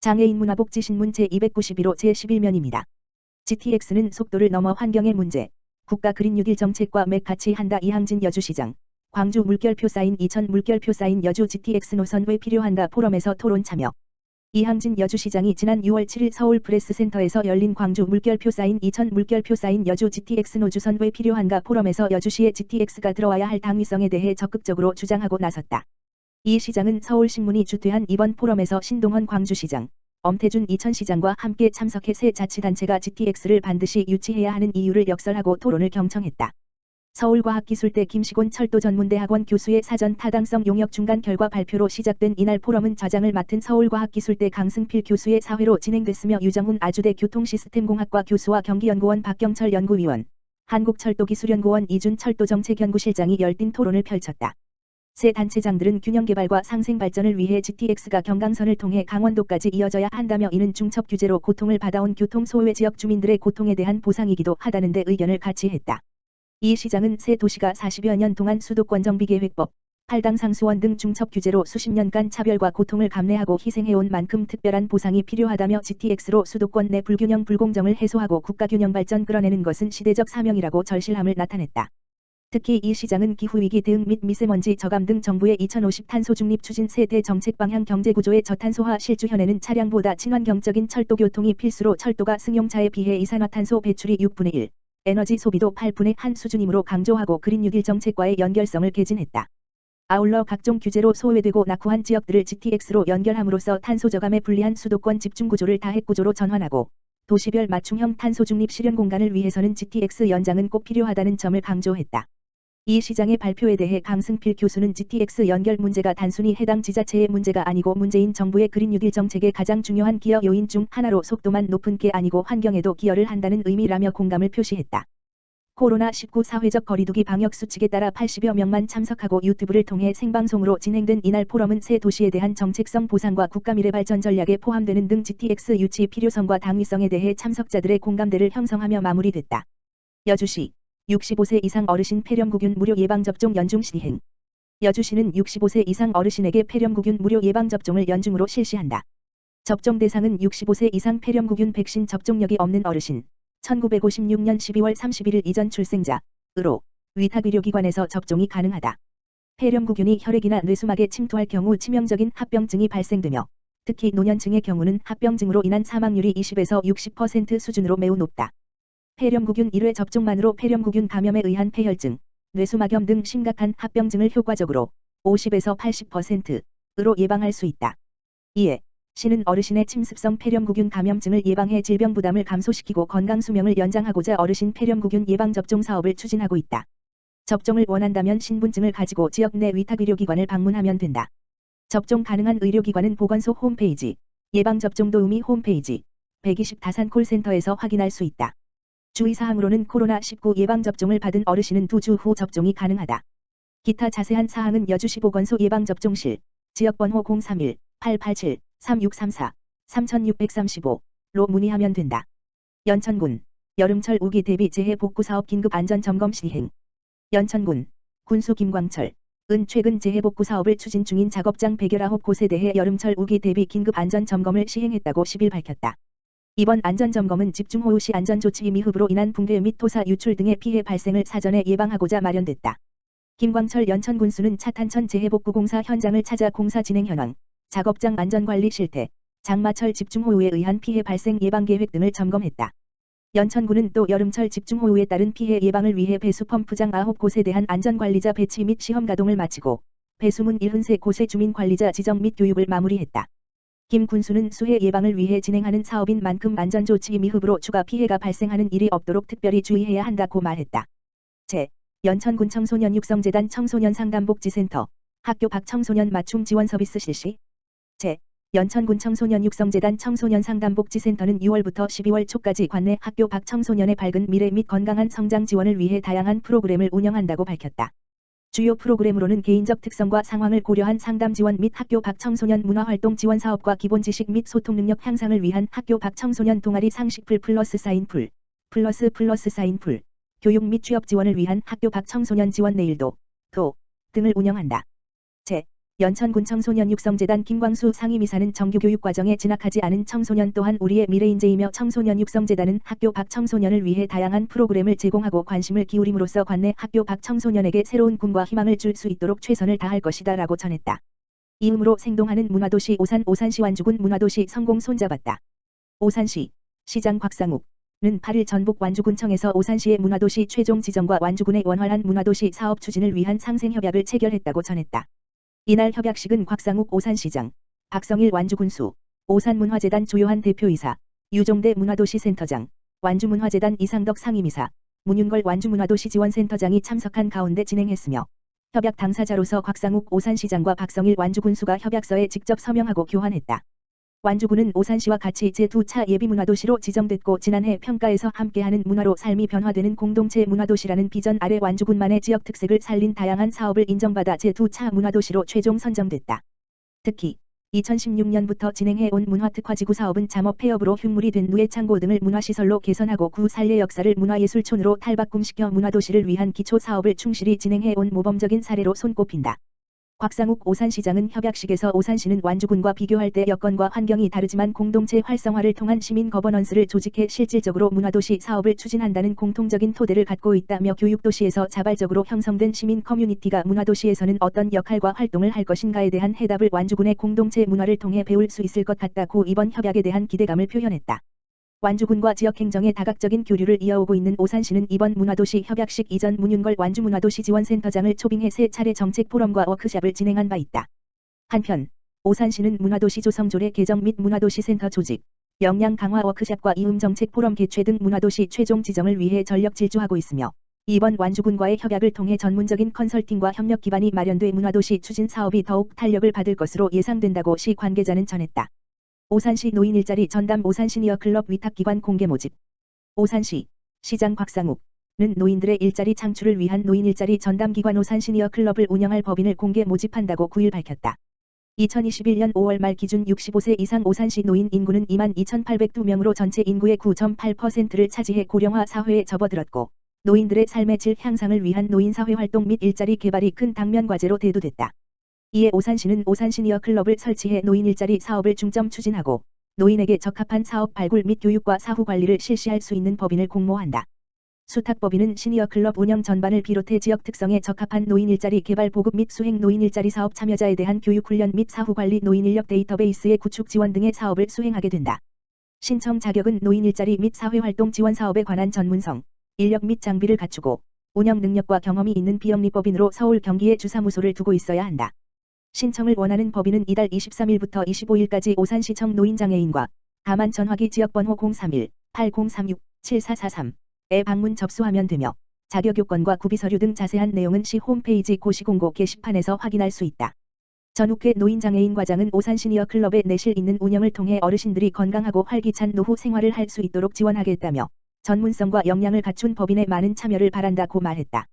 장애인 문화복지신문 제291호 제11면입니다. GTX는 속도를 넘어 환경의 문제. 국가 그린 뉴딜 정책과 맥 같이 한다. 이항진 여주시장. 광주 물결표 쌓인 이천 물결표 쌓인 여주 GTX 노선 왜 필요한가 포럼에서 토론 참여. 이항진 여주시장이 지난 6월 7일 서울 프레스센터에서 열린 광주 물결표 쌓인 이천 물결표 쌓인 여주 GTX 노주선 왜 필요한가 포럼에서 여주시에 GTX가 들어와야 할 당위성에 대해 적극적으로 주장하고 나섰다. 이 시장은 서울신문이 주최한 이번 포럼에서 신동헌 광주시장, 엄태준 이천시장과 함께 참석해 새 자치단체가 GTX를 반드시 유치해야 하는 이유를 역설하고 토론을 경청했다. 서울과학기술대 김시곤 철도전문대학원 교수의 사전 타당성 용역 중간 결과 발표로 시작된 이날 포럼은 좌장을 맡은 서울과학기술대 강승필 교수의 사회로 진행됐으며 유정훈 아주대 교통시스템공학과 교수와 경기연구원 박경철 연구위원, 한국철도기술연구원 이준 철도정책연구실장이 열띤 토론을 펼쳤다. 새 단체장들은 균형개발과 상생발전을 위해 GTX가 경강선을 통해 강원도까지 이어져야 한다며 이는 중첩 규제로 고통을 받아온 교통소외 지역 주민들의 고통에 대한 보상이기도 하다는 데 의견을 같이 했다. 이 시장은 새 도시가 40여 년 동안 수도권 정비계획법, 팔당 상수원 등 중첩 규제로 수십 년간 차별과 고통을 감내하고 희생해온 만큼 특별한 보상이 필요하다며 GTX로 수도권 내 불균형 불공정을 해소하고 국가균형 발전 끌어내는 것은 시대적 사명이라고 절실함을 나타냈다. 특히 이 시장은 기후위기 대응 및 미세먼지 저감 등 정부의 2050 탄소 중립 추진 세대 정책 방향 경제구조의 저탄소화 실주 현에는 차량보다 친환경적인 철도교통이 필수로 철도가 승용차에 비해 이산화탄소 배출이 6분의 1, 에너지 소비도 8분의 1 수준이므로 강조하고 그린 뉴딜 정책과의 연결성을 개진했다. 아울러 각종 규제로 소외되고 낙후한 지역들을 GTX로 연결함으로써 탄소 저감에 불리한 수도권 집중구조를 다핵구조로 전환하고 도시별 맞춤형 탄소 중립 실현 공간을 위해서는 GTX 연장은 꼭 필요하다는 점을 강조했다. 이 시장의 발표에 대해 강승필 교수는 GTX 연결 문제가 단순히 해당 지자체의 문제가 아니고 문재인 정부의 그린 뉴딜 정책의 가장 중요한 기여 요인 중 하나로 속도만 높은 게 아니고 환경에도 기여를 한다는 의미라며 공감을 표시했다. 코로나19 사회적 거리두기 방역 수칙에 따라 80여 명만 참석하고 유튜브를 통해 생방송으로 진행된 이날 포럼은 새 도시에 대한 정책성 보상과 국가 미래 발전 전략에 포함되는 등 GTX 유치 필요성과 당위성에 대해 참석자들의 공감대를 형성하며 마무리됐다. 여주시 65세 이상 어르신 폐렴구균 무료 예방접종 연중 시행. 여주시는 65세 이상 어르신에게 폐렴구균 무료 예방접종을 연중으로 실시한다. 접종 대상은 65세 이상 폐렴구균 백신 접종력이 없는 어르신, 1956년 12월 31일 이전 출생자으로 위탁의료기관에서 접종이 가능하다. 폐렴구균이 혈액이나 뇌수막에 침투할 경우 치명적인 합병증이 발생되며 특히 노년층의 경우는 합병증으로 인한 사망률이 20에서 60% 수준으로 매우 높다. 폐렴구균 1회 접종만으로 폐렴구균 감염에 의한 폐혈증, 뇌수막염 등 심각한 합병증을 효과적으로 50에서 80%로 예방할 수 있다. 이에 시는 어르신의 침습성 폐렴구균 감염증을 예방해 질병 부담을 감소시키고 건강 수명을 연장하고자 어르신 폐렴구균 예방접종 사업을 추진하고 있다. 접종을 원한다면 신분증을 가지고 지역 내 위탁의료기관을 방문하면 된다. 접종 가능한 의료기관은 보건소 홈페이지, 예방접종 도우미 홈페이지, 120 다산 콜센터에서 확인할 수 있다. 주의사항으로는 코로나19 예방접종을 받은 어르신은 2주 후 접종이 가능하다. 기타 자세한 사항은 여주시 보건소 예방접종실, 지역번호 031-887-3634, 3635로 문의하면 된다. 연천군, 여름철 우기 대비 재해 복구사업 긴급 안전점검 시행. 연천군, 군수 김광철, 은 최근 재해 복구 사업을 추진 중인 작업장 119곳에 대해 여름철 우기 대비 긴급 안전점검을 시행했다고 10일 밝혔다. 이번 안전점검은 집중호우 시 안전조치 미흡으로 인한 붕괴 및 토사 유출 등의 피해 발생을 사전에 예방하고자 마련됐다. 김광철 연천군수는 차탄천 재해복구공사 현장을 찾아 공사 진행 현황, 작업장 안전관리 실태, 장마철 집중호우에 의한 피해 발생 예방계획 등을 점검했다. 연천군은 또 여름철 집중호우에 따른 피해 예방을 위해 배수펌프장 9곳에 대한 안전관리자 배치 및 시험 가동을 마치고 배수문 73곳의 주민관리자 지정 및 교육을 마무리했다. 김 군수는 수해 예방을 위해 진행하는 사업인 만큼 안전조치 미흡으로 추가 피해가 발생하는 일이 없도록 특별히 주의해야 한다고 말했다. 연천군 청소년 육성재단 청소년 상담복지센터, 학교 밖 청소년 맞춤 지원 서비스 실시. 연천군 청소년 육성재단 청소년 상담복지센터는 6월부터 12월 초까지 관내 학교 밖 청소년의 밝은 미래 및 건강한 성장 지원을 위해 다양한 프로그램을 운영한다고 밝혔다. 주요 프로그램으로는 개인적 특성과 상황을 고려한 상담 지원 및 학교 밖 청소년 문화활동 지원 사업과 기본 지식 및 소통 능력 향상을 위한 학교 밖 청소년 동아리 상식풀 플러스 사인풀, 플러스 사인풀, 교육 및 취업 지원을 위한 학교 밖 청소년 지원 내일도, 등을 운영한다. 연천군 청소년 육성재단 김광수 상임이사는 정규교육과정에 진학하지 않은 청소년 또한 우리의 미래인재이며 청소년 육성재단은 학교 밖 청소년을 위해 다양한 프로그램을 제공하고 관심을 기울임으로써 관내 학교 밖 청소년에게 새로운 꿈과 희망을 줄 수 있도록 최선을 다할 것이다 라고 전했다. 이음으로 생동하는 문화도시 오산시 완주군 문화도시 성공 손잡았다. 오산시 시장 곽상욱은 8일 전북 완주군청에서 오산시의 문화도시 최종 지정과 완주군의 원활한 문화도시 사업 추진을 위한 상생협약을 체결했다고 전했다. 이날 협약식은 곽상욱 오산시장, 박성일 완주군수, 오산문화재단 조요한 대표이사, 유종대 문화도시센터장, 완주문화재단 이상덕 상임이사, 문윤걸 완주문화도시지원센터장이 참석한 가운데 진행했으며 협약 당사자로서 곽상욱 오산시장과 박성일 완주군수가 협약서에 직접 서명하고 교환했다. 완주군은 오산시와 같이 제2차 예비문화도시로 지정됐고 지난해 평가에서 함께하는 문화로 삶이 변화되는 공동체 문화도시라는 비전 아래 완주군만의 지역 특색을 살린 다양한 사업을 인정받아 제2차 문화도시로 최종 선정됐다. 특히 2016년부터 진행해온 문화특화지구 사업은 잠업 폐업으로 흉물이 된 누에창고 등을 문화시설로 개선하고 구 살례 역사를 문화예술촌으로 탈바꿈시켜 문화도시를 위한 기초사업을 충실히 진행해온 모범적인 사례로 손꼽힌다. 곽상욱 오산시장은 협약식에서 오산시는 완주군과 비교할 때 여건과 환경이 다르지만 공동체 활성화를 통한 시민 거버넌스를 조직해 실질적으로 문화도시 사업을 추진한다는 공통적인 토대를 갖고 있다며 교육도시에서 자발적으로 형성된 시민 커뮤니티가 문화도시에서는 어떤 역할과 활동을 할 것인가에 대한 해답을 완주군의 공동체 문화를 통해 배울 수 있을 것 같다고 이번 협약에 대한 기대감을 표현했다. 완주군과 지역행정의 다각적인 교류를 이어오고 있는 오산시는 이번 문화도시 협약식 이전 문윤걸 완주문화도시지원센터장을 초빙해 3차례 정책 포럼과 워크숍을 진행한 바 있다. 한편 오산시는 문화도시 조성조례 개정 및 문화도시센터 조직, 역량 강화 워크숍과 이음정책 포럼 개최 등 문화도시 최종 지정을 위해 전력 질주하고 있으며 이번 완주군과의 협약을 통해 전문적인 컨설팅과 협력 기반이 마련돼 문화도시 추진 사업이 더욱 탄력을 받을 것으로 예상된다고 시 관계자는 전했다. 오산시 노인 일자리 전담 오산시니어클럽 위탁기관 공개 모집. 오산시 시장 곽상욱은 노인들의 일자리 창출을 위한 노인 일자리 전담기관 오산시니어클럽을 운영할 법인을 공개 모집한다고 9일 밝혔다. 2021년 5월 말 기준 65세 이상 오산시 노인 인구는 22,802명으로 전체 인구의 9.8%를 차지해 고령화 사회에 접어들었고 노인들의 삶의 질 향상을 위한 노인사회활동 및 일자리 개발이 큰 당면 과제로 대두됐다. 이에 오산시는 오산시니어클럽을 설치해 노인 일자리 사업을 중점 추진하고 노인에게 적합한 사업 발굴 및 교육과 사후 관리를 실시할 수 있는 법인을 공모한다. 수탁법인은 시니어클럽 운영 전반을 비롯해 지역 특성에 적합한 노인 일자리 개발 보급 및 수행 노인 일자리 사업 참여자에 대한 교육 훈련 및 사후 관리 노인 인력 데이터베이스의 구축 지원 등의 사업을 수행하게 된다. 신청 자격은 노인 일자리 및 사회활동 지원 사업에 관한 전문성, 인력 및 장비를 갖추고 운영 능력과 경험이 있는 비영리법인으로 서울 경기에 주사무소를 두고 있어야 한다. 신청을 원하는 법인은 이달 23일부터 25일까지 오산시청 노인장애인과 다만 전화기 지역번호 031-8036-7443에 방문 접수하면 되며 자격요건과 구비서류 등 자세한 내용은 시 홈페이지 고시공고 게시판에서 확인할 수 있다. 전욱회 노인장애인 과장은 오산시니어클럽의 내실 있는 운영을 통해 어르신들이 건강하고 활기찬 노후 생활을 할 수 있도록 지원하겠다며 전문성과 역량을 갖춘 법인의 많은 참여를 바란다고 말했다.